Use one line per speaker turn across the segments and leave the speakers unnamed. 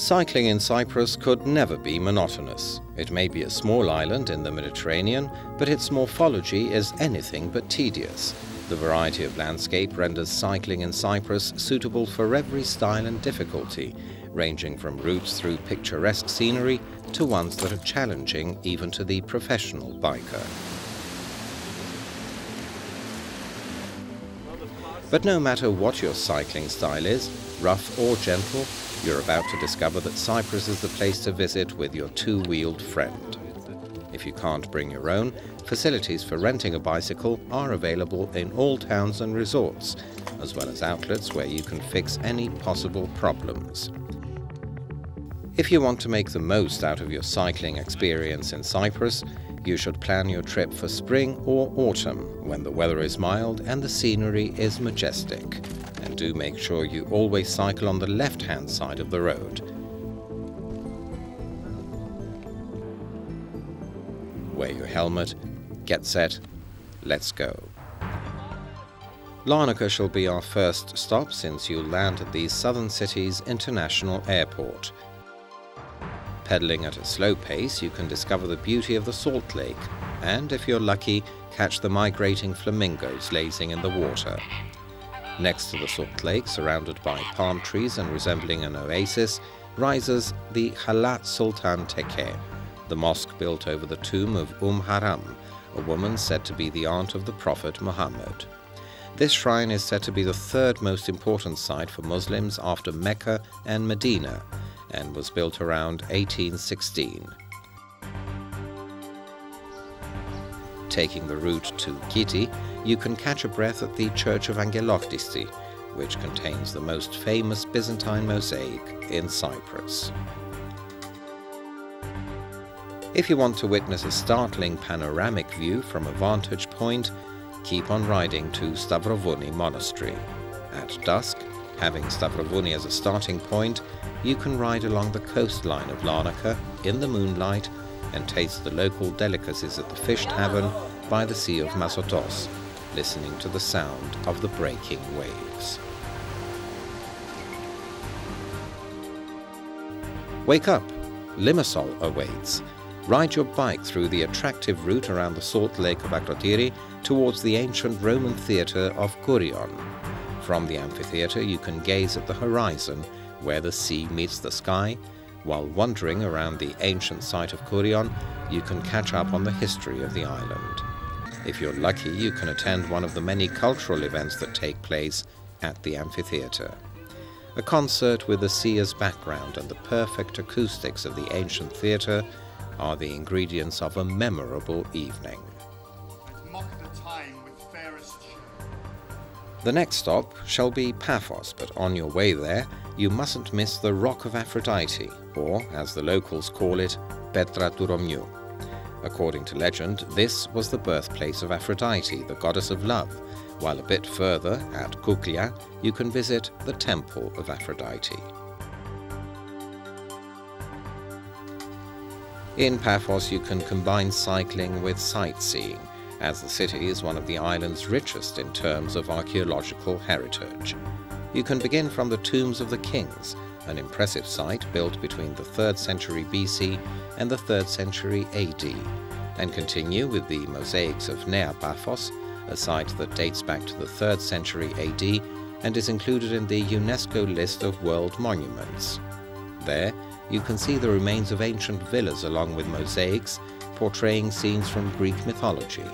Cycling in Cyprus could never be monotonous. It may be a small island in the Mediterranean, but its morphology is anything but tedious. The variety of landscape renders cycling in Cyprus suitable for every style and difficulty, ranging from routes through picturesque scenery to ones that are challenging even to the professional biker. But no matter what your cycling style is, rough or gentle, you're about to discover that Cyprus is the place to visit with your two-wheeled friend. If you can't bring your own, facilities for renting a bicycle are available in all towns and resorts, as well as outlets where you can fix any possible problems. If you want to make the most out of your cycling experience in Cyprus, you should plan your trip for spring or autumn, when the weather is mild and the scenery is majestic. And do make sure you always cycle on the left-hand side of the road. Wear your helmet, get set, let's go. Larnaca shall be our first stop, since you'll land at the southern city's international airport. Pedaling at a slow pace, you can discover the beauty of the salt lake, and if you're lucky, catch the migrating flamingos lazing in the water. Next to the salt lake, surrounded by palm trees and resembling an oasis, rises the Halat Sultan Tekke, the mosque built over the tomb of Haram, a woman said to be the aunt of the Prophet Muhammad. This shrine is said to be the third most important site for Muslims after Mecca and Medina, and was built around 1816. Taking the route to Kiti, you can catch a breath at the Church of Angeloktisti, which contains the most famous Byzantine mosaic in Cyprus. If you want to witness a startling panoramic view from a vantage point, keep on riding to Stavrovouni Monastery. At dusk, having Stavrovouni as a starting point, you can ride along the coastline of Larnaca in the moonlight and taste the local delicacies at the fish tavern by the Sea of Mazotos, listening to the sound of the breaking waves. Wake up! Limassol awaits. Ride your bike through the attractive route around the salt lake of Akrotiri towards the ancient Roman theatre of Kourion. From the amphitheatre you can gaze at the horizon, where the sea meets the sky. While wandering around the ancient site of Kourion, you can catch up on the history of the island. If you're lucky, you can attend one of the many cultural events that take place at the amphitheatre. A concert with the sea as background and the perfect acoustics of the ancient theatre are the ingredients of a memorable evening. The next stop shall be Paphos, but on your way there, you mustn't miss the Rock of Aphrodite, or, as the locals call it, Petra Turomniou. According to legend, this was the birthplace of Aphrodite, the goddess of love, while a bit further, at Kuklia, you can visit the Temple of Aphrodite. In Paphos, you can combine cycling with sightseeing, as the city is one of the island's richest in terms of archaeological heritage. You can begin from the Tombs of the Kings, an impressive site built between the 3rd century BC and the 3rd century AD, and continue with the mosaics of Nea Paphos, a site that dates back to the 3rd century AD and is included in the UNESCO list of World Monuments. There, you can see the remains of ancient villas along with mosaics portraying scenes from Greek mythology.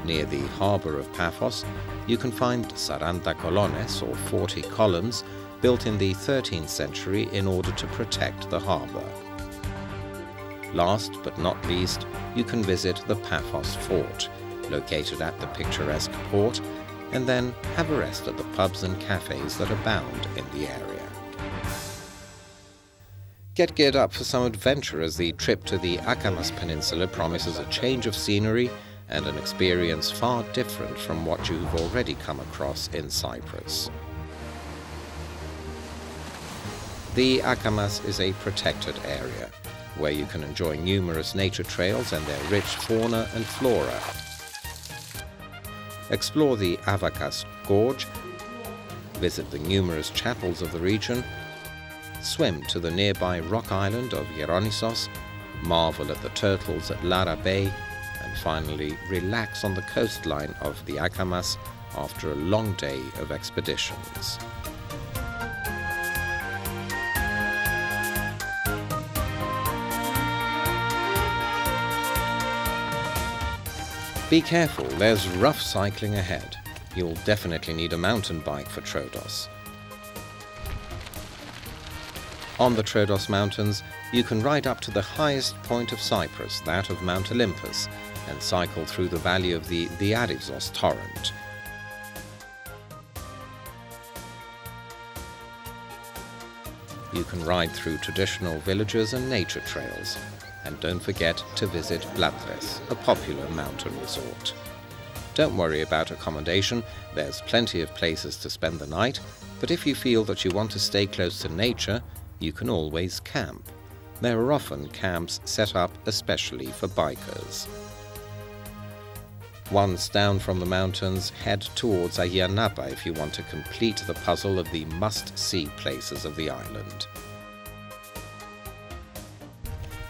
Near the harbour of Paphos, you can find Saranta Kolones, or 40 columns, built in the 13th century in order to protect the harbour. Last but not least, you can visit the Paphos Fort, located at the picturesque port, and then have a rest at the pubs and cafes that abound in the area. Get geared up for some adventure, as the trip to the Akamas Peninsula promises a change of scenery and an experience far different from what you've already come across in Cyprus. The Akamas is a protected area, where you can enjoy numerous nature trails and their rich fauna and flora. Explore the Avakas Gorge visit the numerous chapels of the region, swim to the nearby rock island of Hieronissos, marvel at the turtles at Lara Bay, and finally relax on the coastline of the Akamas after a long day of expeditions. Be careful, there's rough cycling ahead. You'll definitely need a mountain bike for Troodos. On the Troodos Mountains, you can ride up to the highest point of Cyprus, that of Mount Olympus, and cycle through the valley of the Diarizos torrent. You can ride through traditional villages and nature trails. And don't forget to visit Bladres, a popular mountain resort. Don't worry about accommodation, there's plenty of places to spend the night, but if you feel that you want to stay close to nature, you can always camp. There are often camps set up especially for bikers. Once down from the mountains, head towards Ayia Napa if you want to complete the puzzle of the must-see places of the island.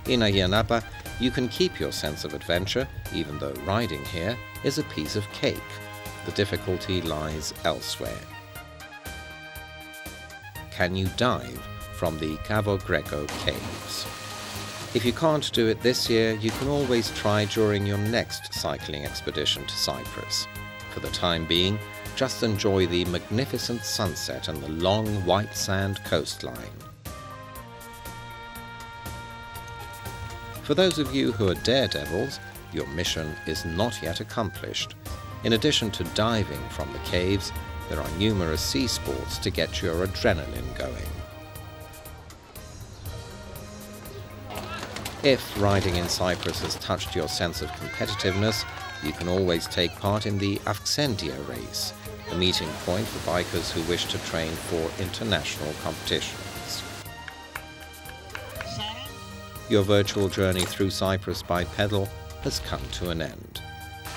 In Ayia Napa, you can keep your sense of adventure, even though riding here is a piece of cake. The difficulty lies elsewhere. Can you dive from the Cavo Greco caves? If you can't do it this year, you can always try during your next cycling expedition to Cyprus. For the time being, just enjoy the magnificent sunset and the long white sand coastline. For those of you who are daredevils, your mission is not yet accomplished. In addition to diving from the caves, there are numerous sea sports to get your adrenaline going. If riding in Cyprus has touched your sense of competitiveness, you can always take part in the Avxentia race, a meeting point for bikers who wish to train for international competitions. Your virtual journey through Cyprus by pedal has come to an end.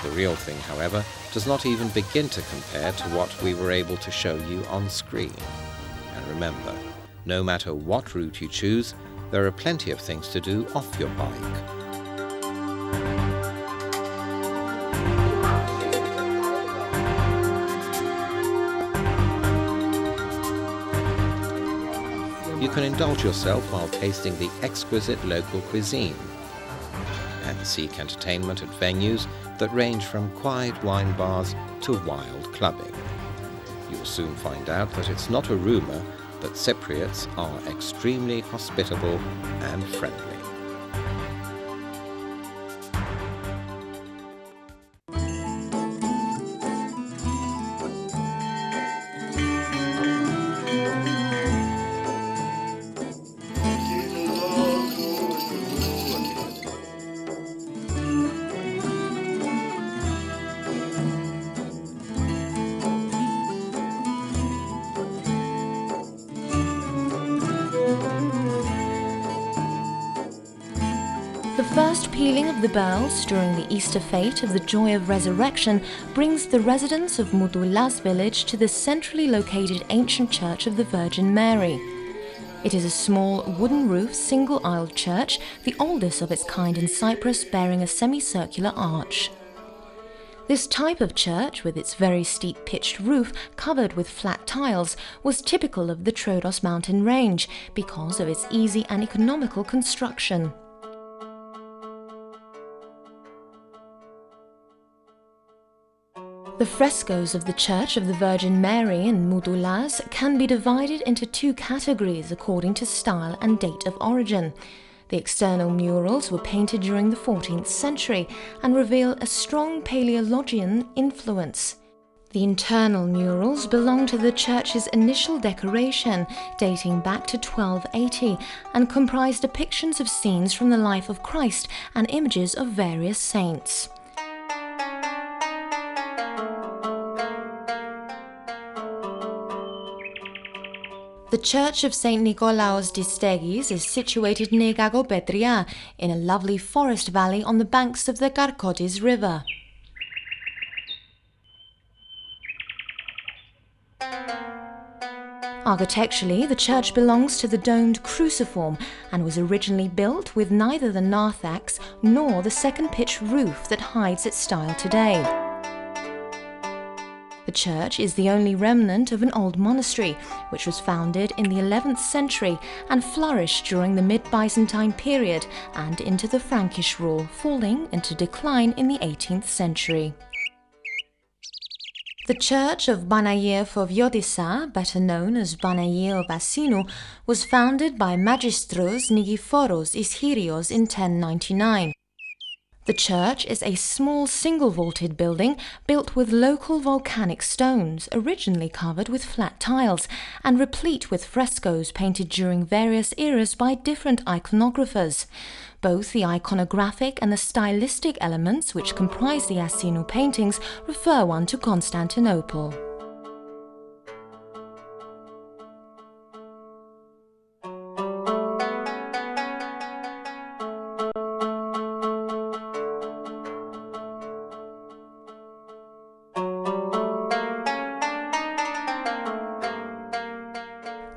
The real thing, however, does not even begin to compare to what we were able to show you on screen. And remember, no matter what route you choose, there are plenty of things to do off your bike. You can indulge yourself while tasting the exquisite local cuisine and seek entertainment at venues that range from quiet wine bars to wild clubbing. You'll soon find out that it's not a rumour that Cypriots are extremely hospitable and friendly.
The first pealing of the bells during the Easter fete of the Joy of Resurrection brings the residents of Moudoulas village to the centrally located ancient church of the Virgin Mary. It is a small, wooden-roof, single-aisled church, the oldest of its kind in Cyprus, bearing a semicircular arch. This type of church, with its very steep pitched roof covered with flat tiles, was typical of the Troodos mountain range because of its easy and economical construction. The frescoes of the Church of the Virgin Mary in Moudoulas can be divided into two categories according to style and date of origin. The external murals were painted during the 14th century and reveal a strong Paleologian influence. The internal murals belong to the church's initial decoration, dating back to 1280, and comprise depictions of scenes from the life of Christ and images of various saints. The Church of St. Nikolaos Distegis is situated near Gagopetria, in a lovely forest valley on the banks of the Karkotis River. Architecturally, the church belongs to the domed cruciform and was originally built with neither the narthex nor the second pitch roof that hides its style today. The church is the only remnant of an old monastery, which was founded in the 11th century and flourished during the mid-Byzantine period and into the Frankish rule, falling into decline in the 18th century. The church of Banaie Foviodissa, better known as Banaie of Asinu, was founded by Magistros Nikiforos Iskyrios in 1099. The church is a small single-vaulted building built with local volcanic stones, originally covered with flat tiles, and replete with frescoes painted during various eras by different iconographers. Both the iconographic and the stylistic elements which comprise the Asinu paintings refer one to Constantinople.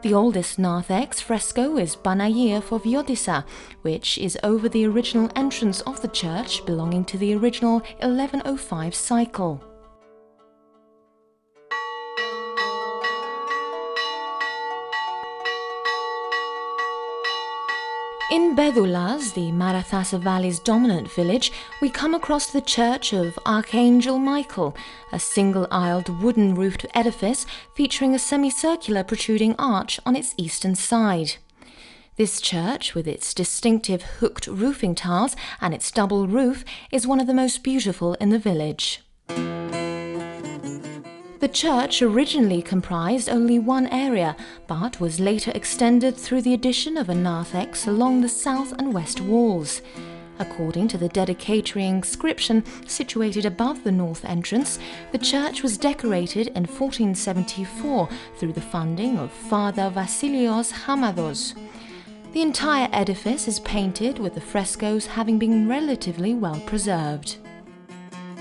The oldest narthex fresco is Banaie Foviodissa, which is over the original entrance of the church belonging to the original 1105 cycle. In Bedoulas, the Marathasa Valley's dominant village, we come across the church of Archangel Michael, a single-aisled wooden-roofed edifice featuring a semicircular protruding arch on its eastern side. This church, with its distinctive hooked roofing tiles and its double roof, is one of the most beautiful in the village. The church originally comprised only one area, but was later extended through the addition of a narthex along the south and west walls. According to the dedicatory inscription situated above the north entrance, the church was decorated in 1474 through the funding of Father Vasilios Hamados. The entire edifice is painted, with the frescoes having been relatively well preserved.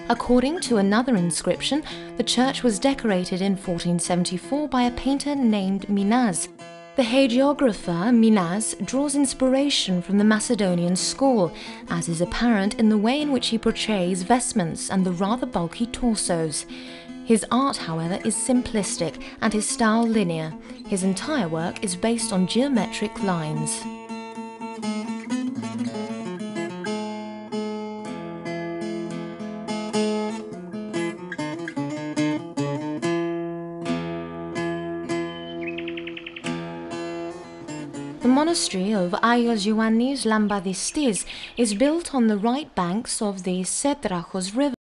According to another inscription, the church was decorated in 1474 by a painter named Minas. The hagiographer Minas draws inspiration from the Macedonian school, as is apparent in the way in which he portrays vestments and the rather bulky torsos. His art, however, is simplistic and his style linear. His entire work is based on geometric lines. The monastery of Aios Ioannis Lambadistis is built on the right banks of the Sedrachos River.